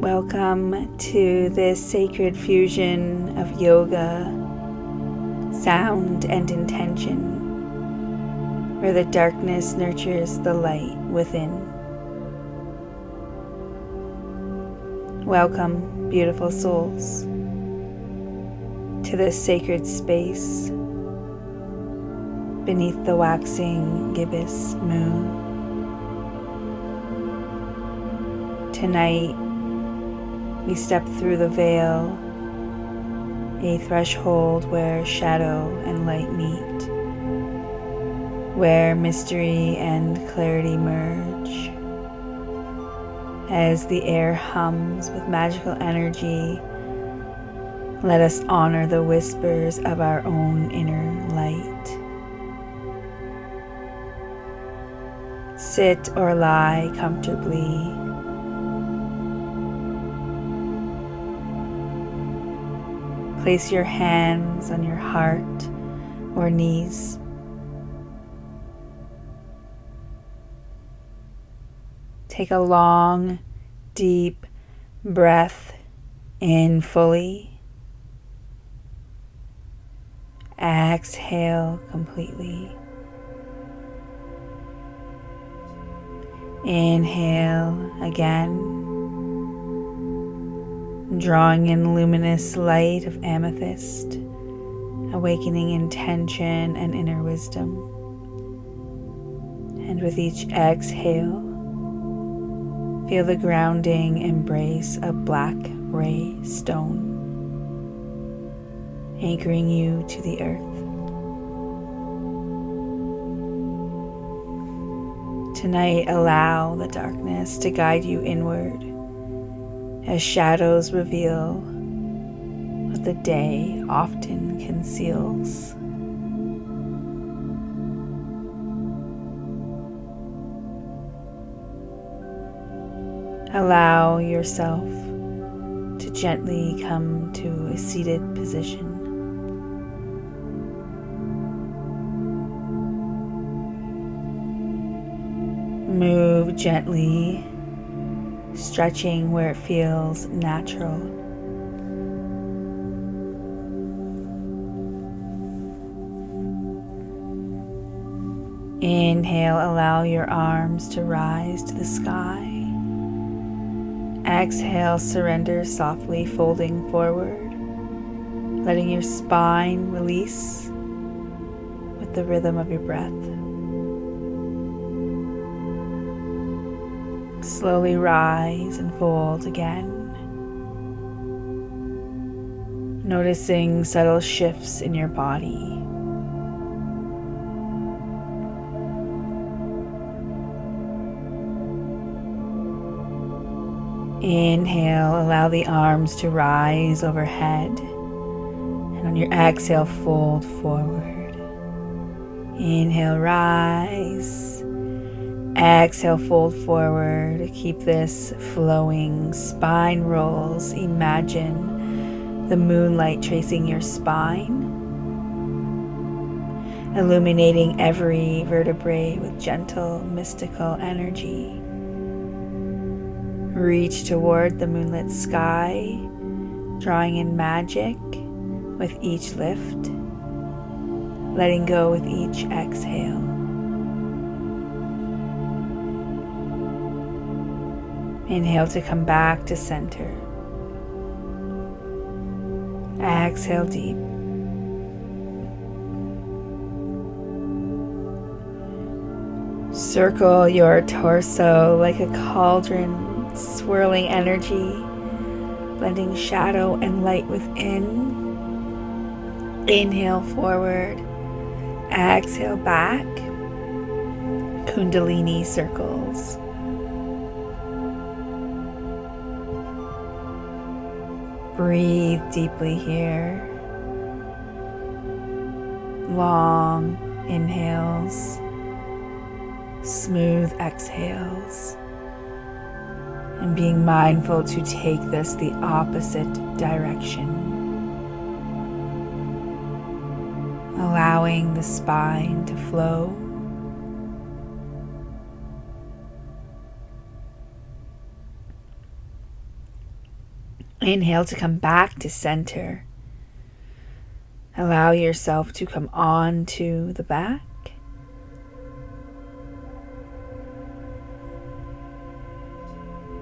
Welcome to this sacred fusion of yoga, sound, and intention, where the darkness nurtures the light within. Welcome, beautiful souls, to this sacred space beneath the waxing gibbous moon. Tonight, we step through the veil, a threshold where shadow and light meet, where mystery and clarity merge. As the air hums with magical energy, let us honor the whispers of our own inner light. Sit or lie comfortably. Place your hands on your heart or knees. Take a long, deep breath in fully. Exhale completely. Inhale again. Drawing in luminous light of amethyst, awakening intention and inner wisdom. And with each exhale, feel the grounding embrace of black ray stone, anchoring you to the earth. Tonight, allow the darkness to guide you inward, as shadows reveal what the day often conceals. Allow yourself to gently come to a seated position. Move gently, stretching where it feels natural. Inhale, allow your arms to rise to the sky. Exhale, surrender softly, folding forward, letting your spine release with the rhythm of your breath. Slowly rise and fold again, noticing subtle shifts in your body. Inhale, allow the arms to rise overhead, and on your exhale, fold forward. Inhale, rise. Exhale, fold forward. Keep this flowing. Spine rolls. Imagine the moonlight tracing your spine, illuminating every vertebrae with gentle, mystical energy. Reach toward the moonlit sky, drawing in magic with each lift, letting go with each exhale. Inhale to come back to center. Exhale deep. Circle your torso like a cauldron, swirling energy, blending shadow and light within. Inhale forward. Exhale back. Kundalini circles. Breathe deeply here. Long inhales, smooth exhales, and being mindful to take this the opposite direction. Allowing the spine to flow. Inhale to come back to center. Allow yourself to come on to the back.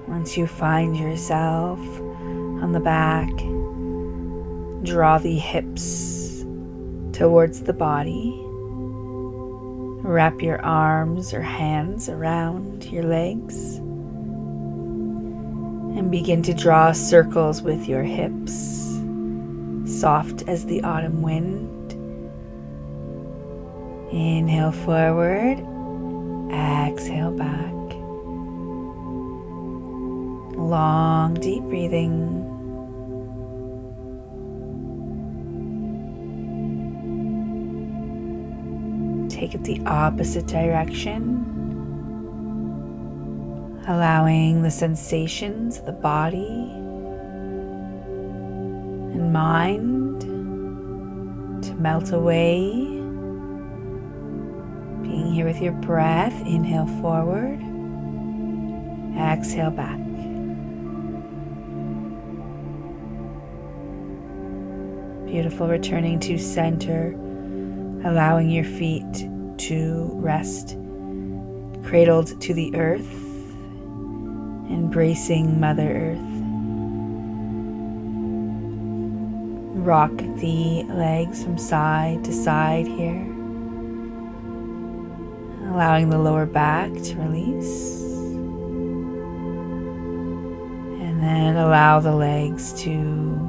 Once you find yourself on the back, draw the hips towards the body. Wrap your arms or hands around your legs and begin to draw circles with your hips, soft as the autumn wind. Inhale forward, exhale back. Long, deep breathing. Take it the opposite direction, allowing the sensations of the body and mind to melt away. Being here with your breath, inhale forward, exhale back. Beautiful, returning to center, allowing your feet to rest, cradled to the earth, embracing Mother Earth. Rock the legs from side to side here, allowing the lower back to release. And then allow the legs to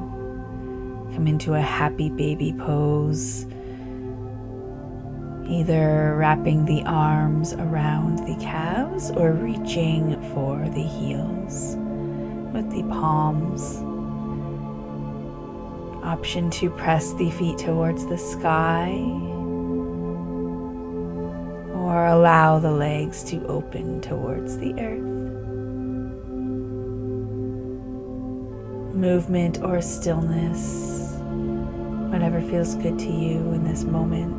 come into a happy baby pose, either wrapping the arms around the calves or reaching for the heels with the palms. Option to press the feet towards the sky or allow the legs to open towards the earth. Movement or stillness, whatever feels good to you in this moment.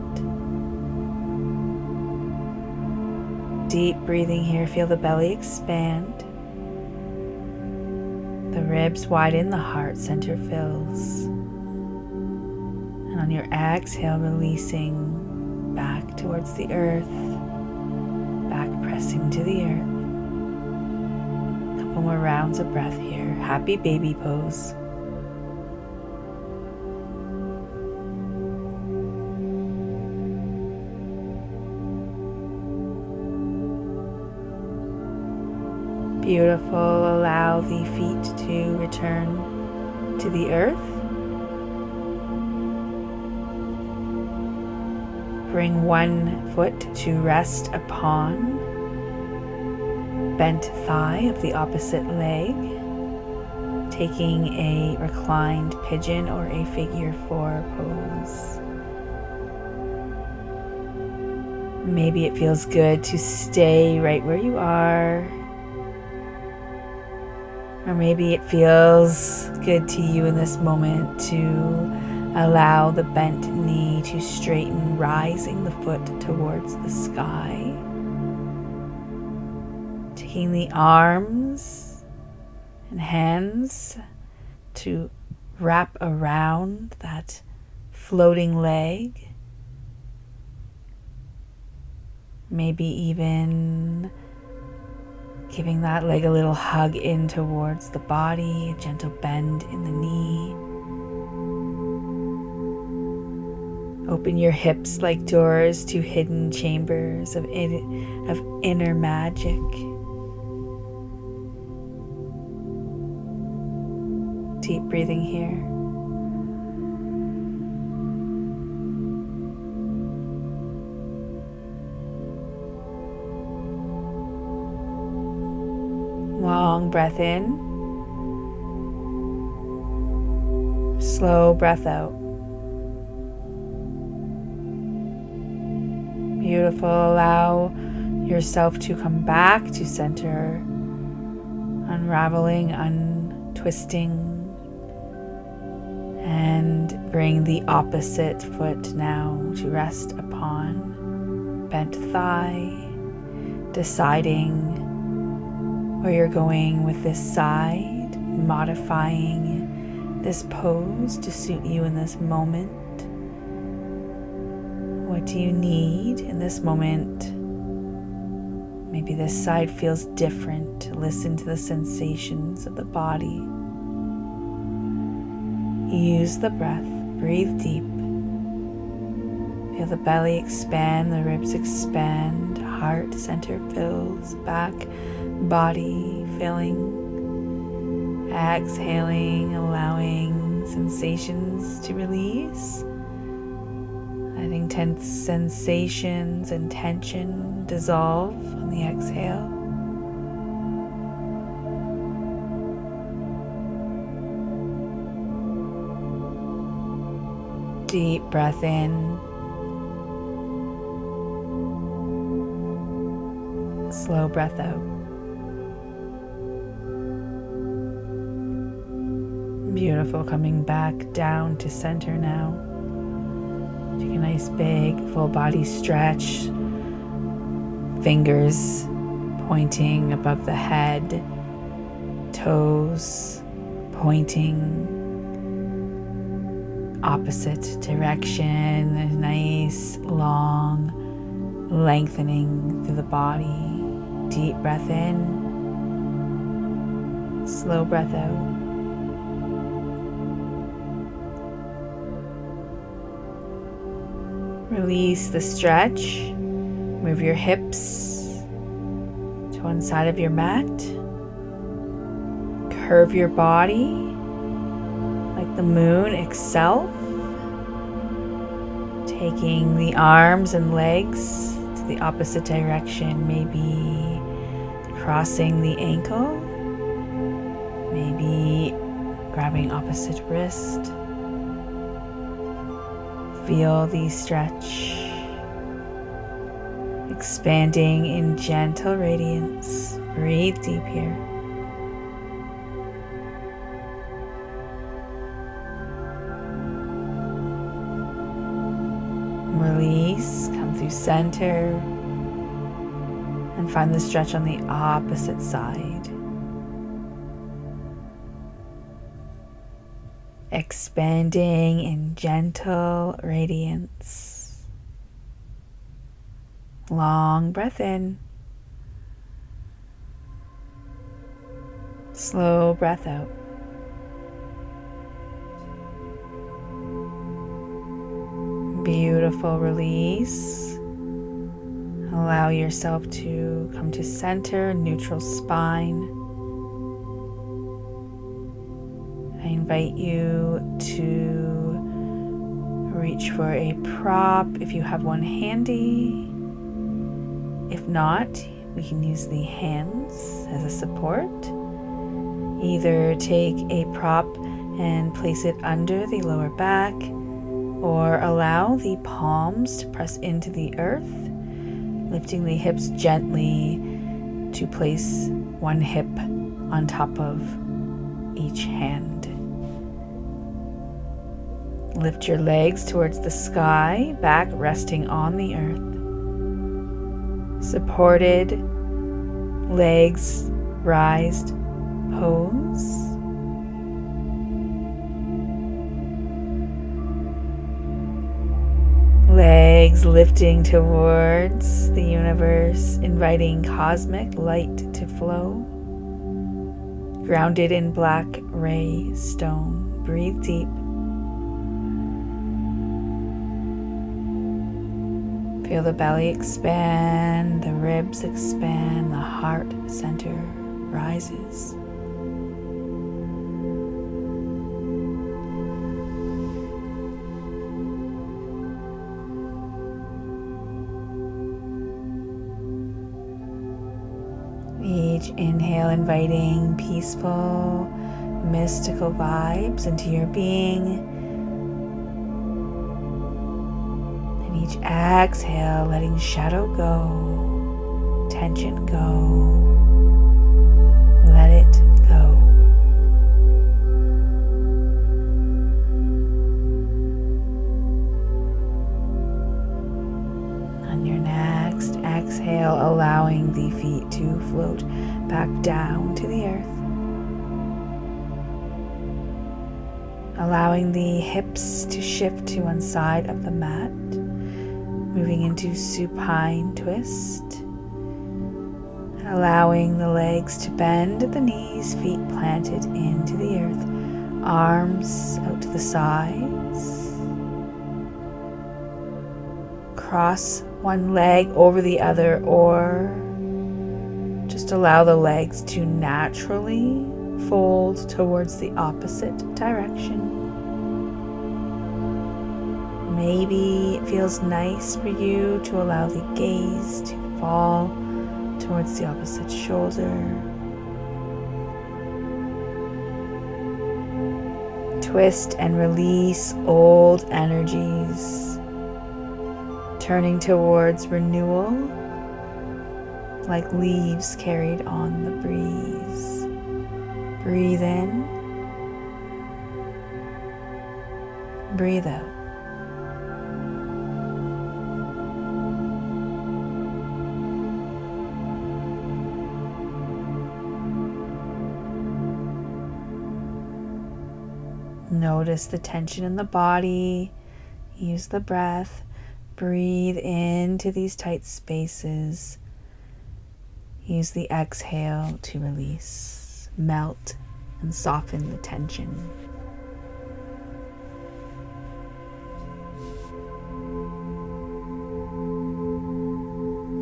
Deep breathing here, feel the belly expand. The ribs widen, the heart center fills. And on your exhale, releasing back towards the earth, back pressing to the earth. Couple more rounds of breath here. Happy baby pose. Beautiful. Allow the feet to return to the earth. Bring one foot to rest upon bent thigh of the opposite leg, taking a reclined pigeon or a figure 4 pose. Maybe it feels good to stay right where you are, or maybe it feels good to you in this moment to allow the bent knee to straighten, rising the foot towards the sky. Taking the arms and hands to wrap around that floating leg. Maybe even giving that leg a little hug in towards the body, a gentle bend in the knee. Open your hips like doors to hidden chambers of inner magic. Deep breathing here. Long breath in. Slow breath out. Beautiful. Allow yourself to come back to center, unraveling, untwisting, and bring the opposite foot now to rest upon bent thigh, deciding where you're going with this side, modifying this pose to suit you in this moment? What do you need in this moment? Maybe this side feels different. Listen to the sensations of the body. Use the breath. Breathe deep. Feel the belly expand, the ribs expand, heart center fills, back, body filling. Exhaling, allowing sensations to release. Letting tense sensations and tension dissolve on the exhale. Deep breath in. Slow breath out. Beautiful. Coming back down to center now. Take a nice big full body stretch. Fingers pointing above the head. Toes pointing opposite direction. A nice long lengthening through the body. Deep breath in. Slow breath out. Release the stretch. Move your hips to one side of your mat. Curve your body like the moon itself. Taking the arms and legs to the opposite direction. Maybe crossing the ankle. Maybe grabbing opposite wrist. Feel the stretch, expanding in gentle radiance. Breathe deep here. Release, come through center, and find the stretch on the opposite side. Expanding in gentle radiance. Long breath in. Slow breath out. Beautiful release. Allow yourself to come to center, neutral spine. I invite you to reach for a prop if you have one handy. If not, we can use the hands as a support. Either take a prop and place it under the lower back, or allow the palms to press into the earth, lifting the hips gently to place one hip on top of each hand. Lift your legs towards the sky, back resting on the earth. Supported, legs raised pose. Legs lifting towards the universe, inviting cosmic light to flow. Grounded in black ray stone. Breathe deep. Feel the belly expand, the ribs expand, the heart center rises. Each inhale inviting peaceful, mystical vibes into your being. Each exhale, letting shadow go, tension go, let it go. On your next exhale, allowing the feet to float back down to the earth. allowing the hips to shift to one side of the mat, moving into supine twist, allowing the legs to bend at the knees, feet planted into the earth, arms out to the sides. Cross one leg over the other, or just allow the legs to naturally fold towards the opposite direction. Maybe it feels nice for you to allow the gaze to fall towards the opposite shoulder. Twist and release old energies, turning towards renewal like leaves carried on the breeze. Breathe in, breathe out. Notice the tension in the body. Use the breath. Breathe into these tight spaces. Use the exhale to release, melt, and soften the tension.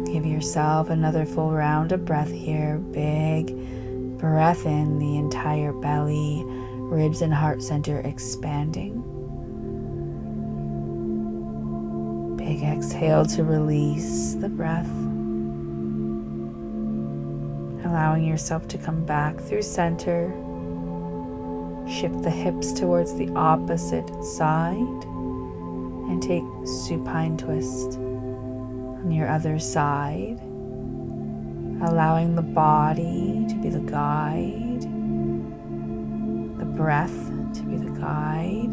Give yourself another full round of breath here. Big breath in, the entire belly, ribs and heart center expanding. Big exhale to release the breath. Allowing yourself to come back through center. Shift the hips towards the opposite side and take supine twist on your other side. Allowing the body to be the guide, the breath to be the guide.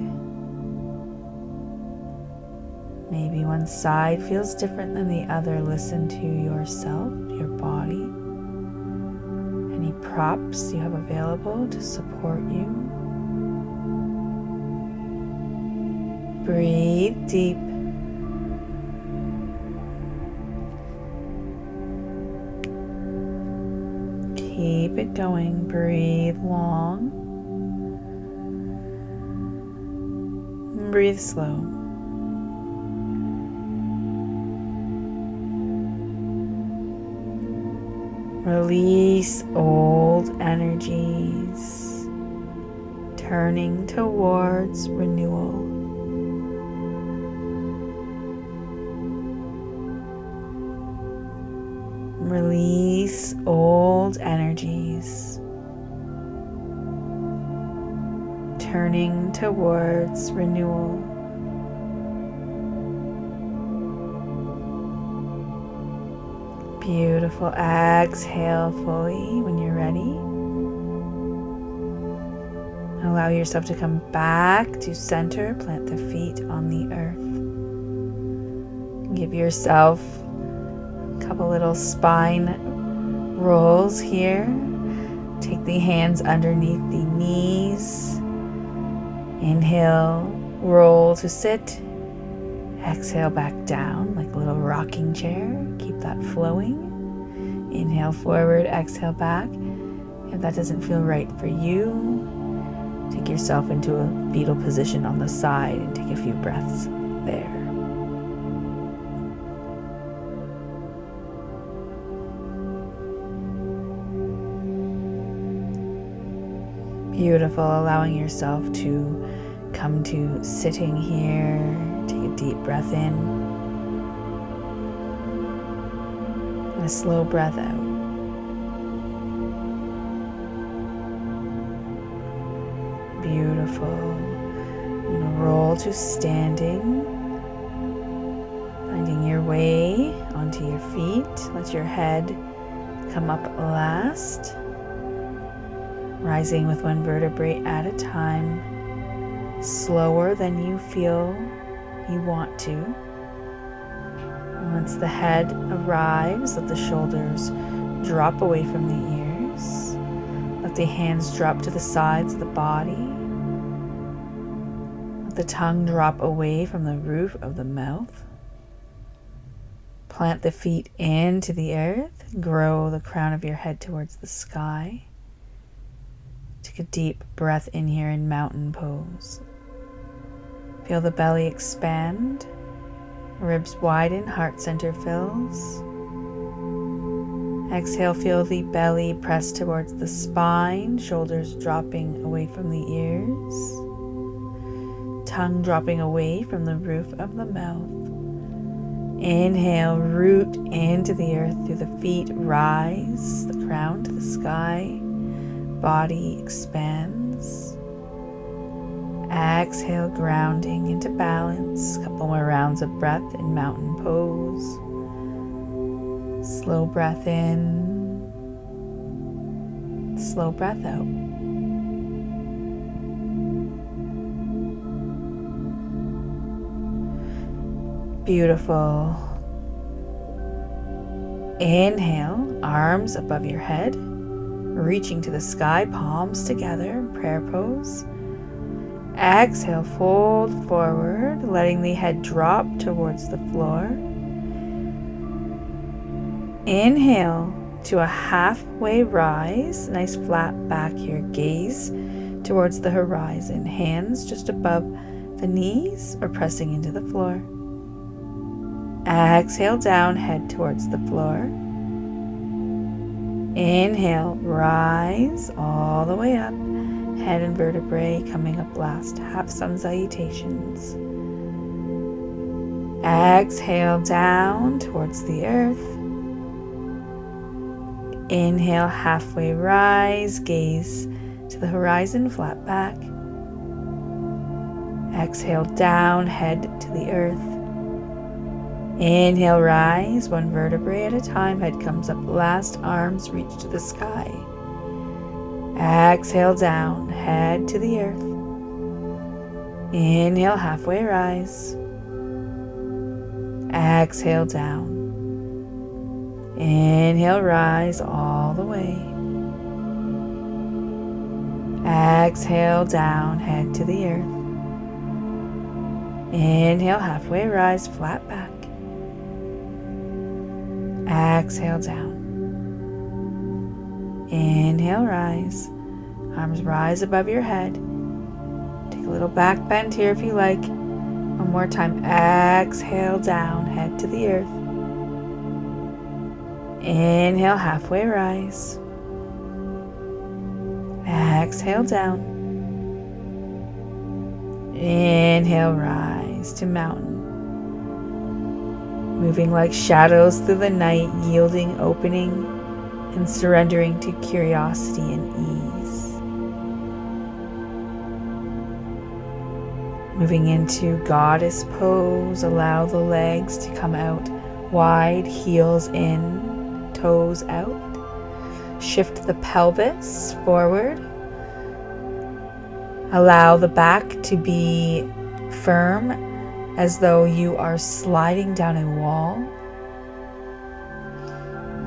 Maybe one side feels different than the other. Listen to yourself, your body. Any props you have available to support you. Breathe deep. Keep it going. Breathe long. Breathe slow. Release old energies, turning towards renewal. Release old energies, turning towards renewal. Beautiful. Exhale fully when you're ready. Allow yourself to come back to center. Plant the feet on the earth. Give yourself a couple little spine rolls here. Take the hands underneath the knees. Inhale, roll to sit. Exhale back down like a little rocking chair. Keep that flowing. Inhale forward, exhale back. If that doesn't feel right for you, take yourself into a fetal position on the side and take a few breaths there. Beautiful. Allowing yourself to come to sitting here. Take a deep breath in and a slow breath out. Beautiful. I'm going to roll to standing, finding your way onto your feet. Let your head come up last, rising with one vertebrae at a time, slower than you feel you want to. Once the head arrives, let the shoulders drop away from the ears. Let the hands drop to the sides of the body. the tongue drop away from the roof of the mouth. Plant the feet into the earth. Grow the crown of your head towards the sky. Take a deep breath in here in mountain pose. Feel the belly expand. Ribs widen, heart center fills. Exhale, feel the belly press towards the spine, shoulders dropping away from the ears, tongue dropping away from the roof of the mouth. Inhale, root into the earth through the feet, rise, the crown to the sky, body expands. Exhale, grounding into balance. A couple more rounds of breath in mountain pose. Slow breath in, slow breath out. Beautiful. Inhale, arms above your head, reaching to the sky, palms together, prayer pose. Exhale, fold forward, letting the head drop towards the floor. Inhale to a halfway rise, nice flat back here, gaze towards the horizon, hands just above the knees or pressing into the floor. Exhale down, head towards the floor. Inhale, rise all the way up, head and vertebrae coming up last, half sun salutations. Exhale down towards the earth. Inhale, halfway rise, gaze to the horizon, flat back. Exhale down, head to the earth. Inhale, rise, one vertebrae at a time, head comes up last, arms reach to the sky. Exhale down, head to the earth. Inhale, halfway rise. Exhale down. Inhale, rise all the way. Exhale down, head to the earth. Inhale, halfway rise, flat back. Exhale down. Inhale, rise. Arms rise above your head. Take a little back bend here if you like. One more time. Exhale down, head to the earth. Inhale, halfway rise. Exhale down. Inhale, rise to mountain. Moving like shadows through the night, yielding, opening, and surrendering to curiosity and ease. Moving into goddess pose, allow the legs to come out wide, heels in, toes out. Shift the pelvis forward. Allow the back to be firm as though you are sliding down a wall.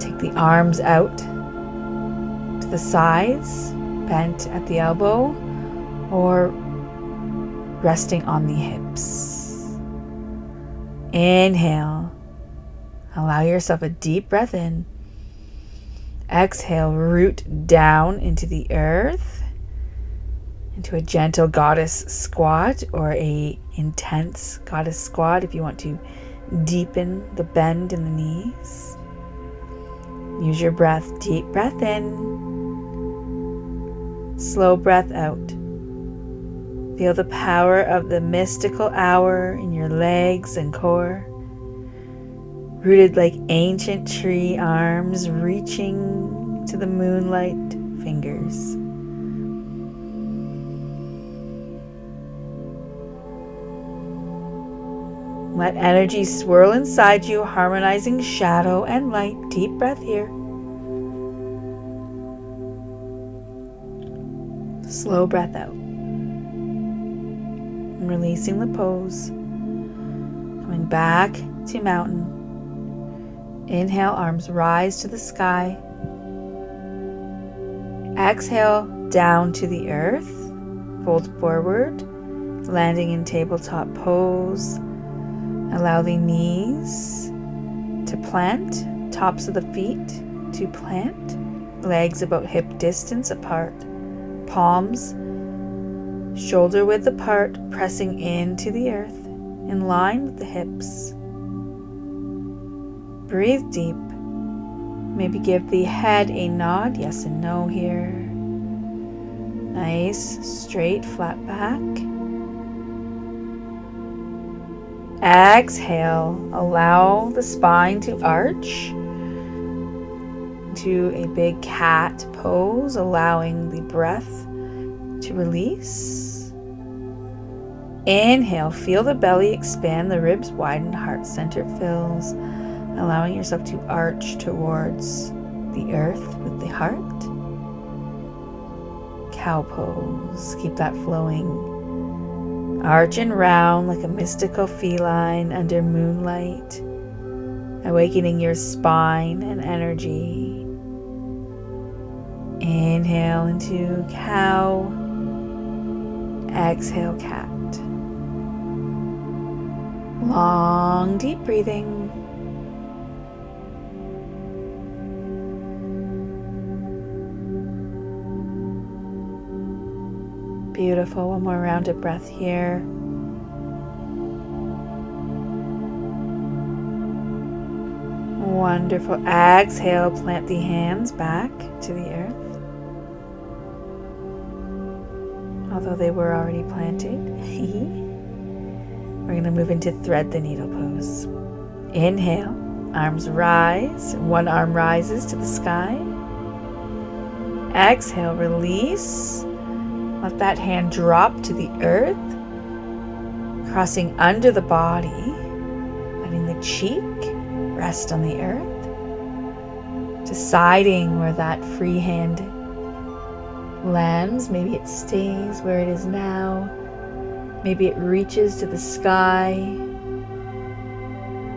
Take the arms out to the sides, bent at the elbow, or resting on the hips. Inhale. Allow yourself a deep breath in. Exhale, root down into the earth, into a gentle goddess squat or a intense goddess squat if you want to deepen the bend in the knees. Use your breath. Deep breath in. Slow breath out. Feel the power of the mystical hour in your legs and core. Rooted like ancient tree arms reaching to the moonlight fingers. Let energy swirl inside you, harmonizing shadow and light. Deep breath here. Slow breath out. And releasing the pose. Coming back to mountain. Inhale, arms rise to the sky. Exhale, down to the earth. Fold forward. landing in tabletop pose. Allow the knees to plant, tops of the feet to plant, legs about hip distance apart, palms shoulder width apart, pressing into the earth, in line with the hips. Breathe deep. Maybe give the head a nod, yes and no here. Nice, straight, flat back. Exhale, allow the spine to arch to a big cat pose, allowing the breath to release. Inhale, feel the belly expand, the ribs widen, heart center fills, allowing yourself to arch towards the earth with the heart. Cow pose, keep that flowing. Arch and round like a mystical feline under moonlight, awakening your spine and energy. Inhale into cow, exhale cat. Long, deep breathing. Beautiful. One more round of breath here. Wonderful. Exhale, plant the hands back to the earth. Although they were already planted. We're going to move into thread the needle pose. Inhale, arms rise. One arm rises to the sky. Exhale, release. Let that hand drop to the earth, crossing under the body, letting the cheek rest on the earth, deciding where that free hand lands. Maybe it stays where it is now. Maybe it reaches to the sky.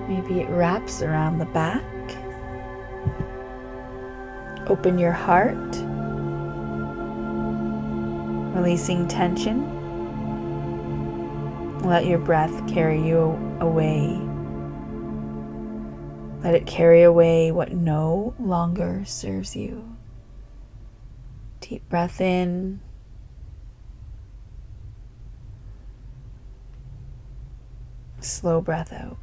Maybe it wraps around the back. Open your heart. Releasing tension. Let your breath carry you away. Let it carry away what no longer serves you. Deep breath in. Slow breath out.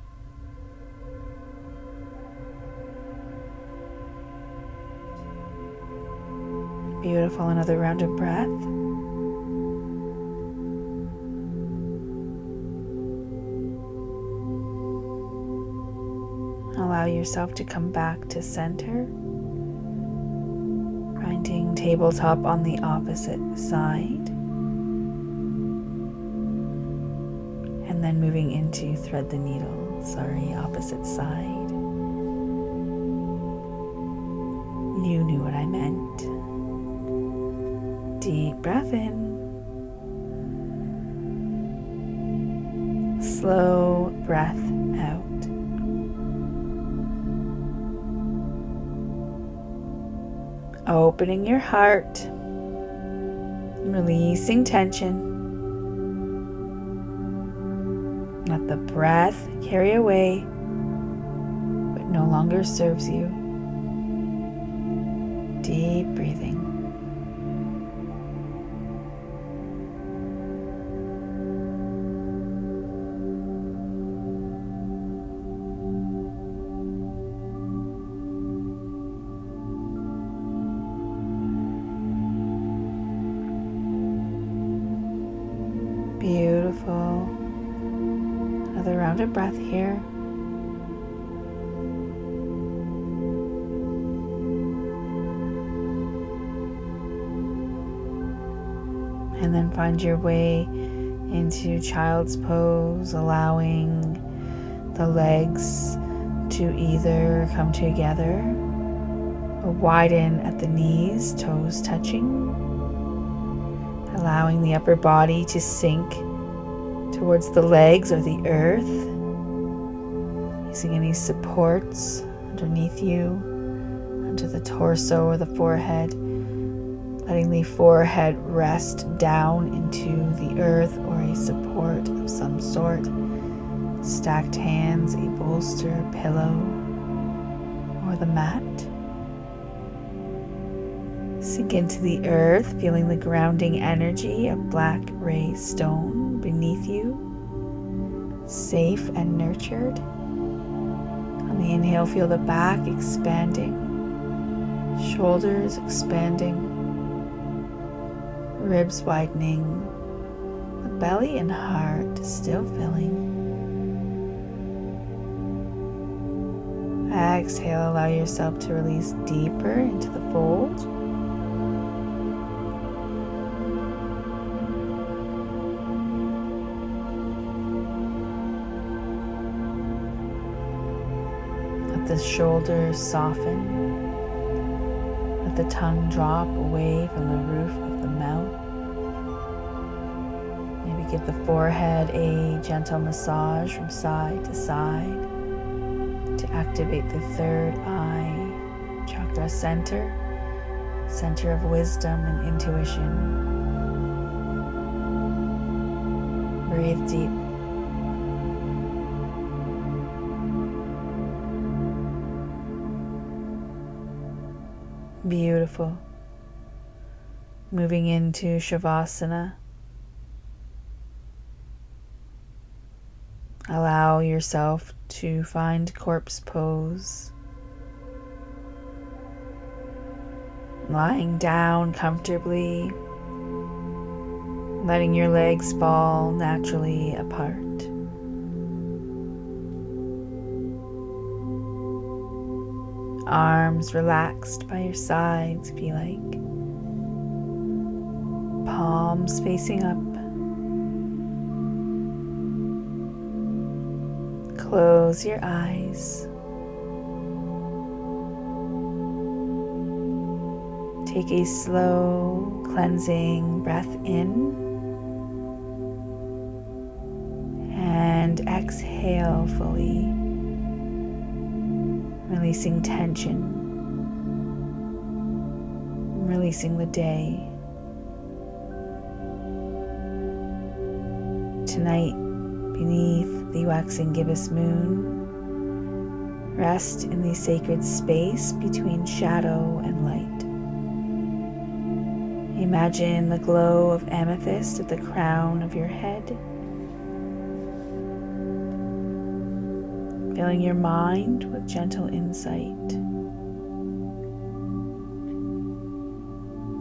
Beautiful. Another round of breath. Allow yourself to come back to center, finding tabletop on the opposite side, and then moving into thread the needle, opposite side. You knew what I meant. Deep breath in, slow breath out. Opening your heart, releasing tension. Let the breath carry away what no longer serves you. Deep breathing. Beautiful. Another round of breath here. And then find your way into child's pose, allowing the legs to either come together or widen at the knees, toes touching. Allowing the upper body to sink towards the legs or the earth. Using any supports underneath you, under the torso or the forehead. letting the forehead rest down into the earth or a support of some sort. Stacked hands, a bolster, pillow, or the mat. Sink into the earth, feeling the grounding energy of black ray stone beneath you, safe and nurtured. On the inhale, feel the back expanding, shoulders expanding, ribs widening, the belly and heart still filling. Exhale, allow yourself to release deeper into the fold. Let the shoulders soften. Let the tongue drop away from the roof of the mouth. Maybe give the forehead a gentle massage from side to side to activate the third eye chakra center, center of wisdom and intuition. Breathe deep. Beautiful. Moving into Savasana. Allow yourself to find corpse pose. Lying down comfortably, letting your legs fall naturally apart. Arms relaxed by your sides if you like. Palms facing up. Close your eyes. Take a slow, cleansing breath in and exhale fully, releasing tension, releasing the day. Tonight, beneath the waxing gibbous moon, rest in the sacred space between shadow and light. Imagine the glow of amethyst at the crown of your head, filling your mind with gentle insight.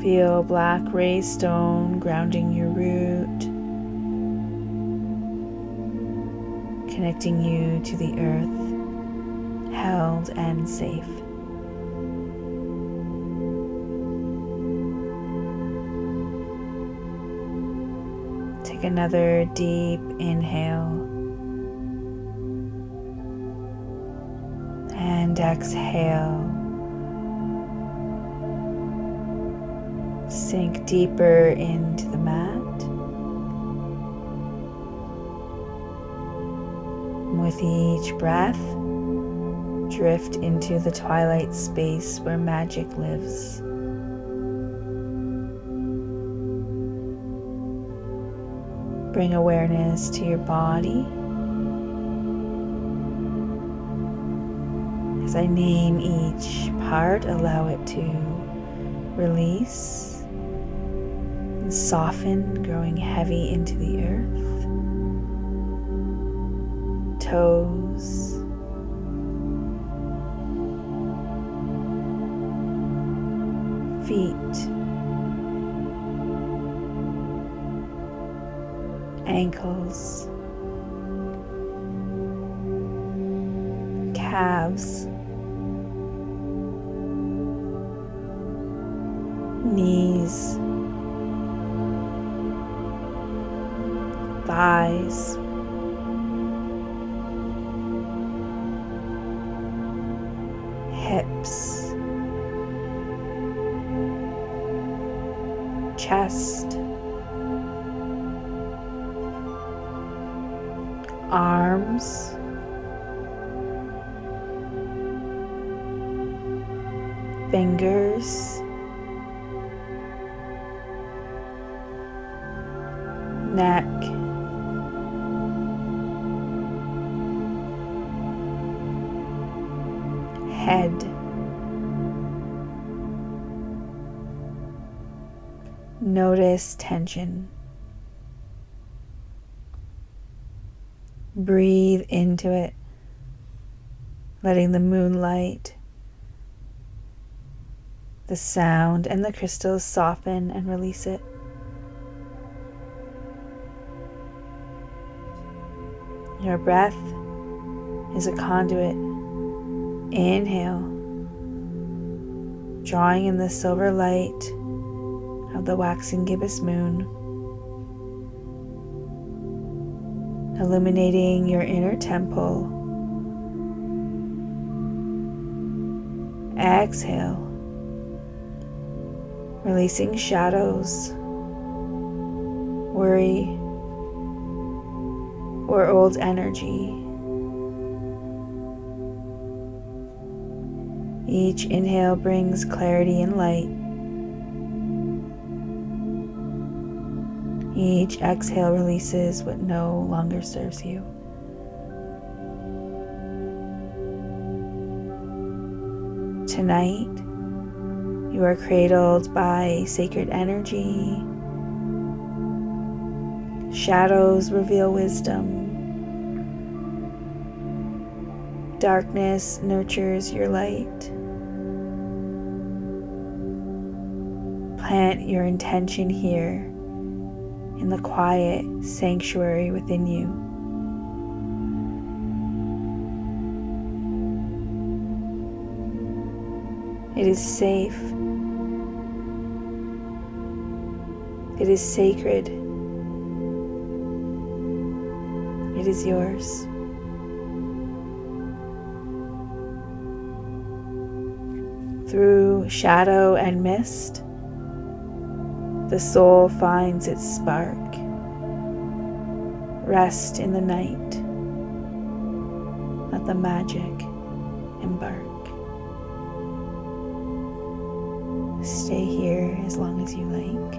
Feel black ray stone grounding your root, connecting you to the earth, held and safe. Take another deep inhale and exhale. Sink deeper into the mat. With each breath, drift into the twilight space where magic lives. Bring awareness to your body. As I name each part, allow it to release and soften, growing heavy into the earth. Toes, feet, ankles, calves, knees, thighs, hips, chest, arms, fingers, neck, head, notice tension. Breathe into it, letting the moonlight, the sound, and the crystals soften and release it. Your breath is a conduit. Inhale, drawing in the silver light of the waxing gibbous moon, illuminating your inner temple. Exhale, releasing shadows, worry, or old energy. Each inhale brings clarity and light. Each exhale releases what no longer serves you. Tonight, you are cradled by sacred energy. Shadows reveal wisdom. Darkness nurtures your light. Plant your intention here in the quiet sanctuary within you. It is safe. It is sacred. It is yours. Through shadow and mist, the soul finds its spark. Rest in the night. Let the magic embark. Stay here as long as you like.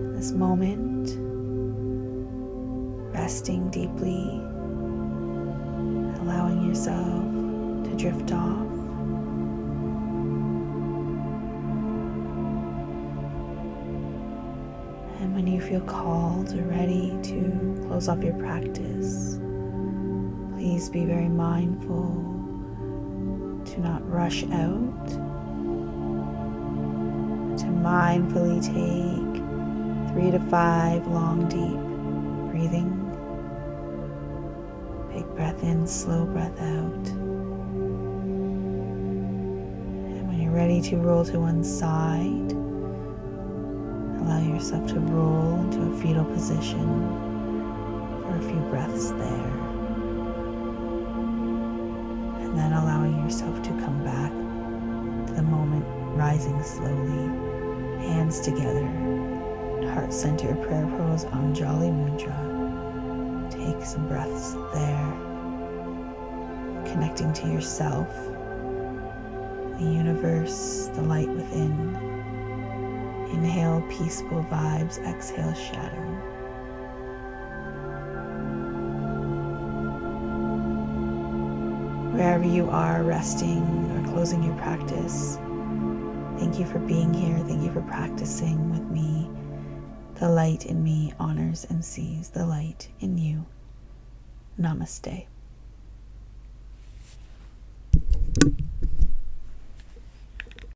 In this moment, resting deeply, allowing yourself to drift off. And when you feel called or ready to close off your practice, please be very mindful to not rush out, to mindfully take 3 to 5 long, deep breathing. Big breath in, slow breath out. And when you're ready to roll to one side, allow yourself to roll into a fetal position for a few breaths there. And then allowing yourself to come back to the moment, rising slowly, hands together, heart center prayer pose on Jolly Mudra. Take some breaths there, connecting to yourself, the universe, the light within. Inhale peaceful vibes, exhale shadow. Wherever you are, resting or closing your practice, thank you for being here. Thank you for practicing with me. The light in me honors and sees the light in you. Namaste.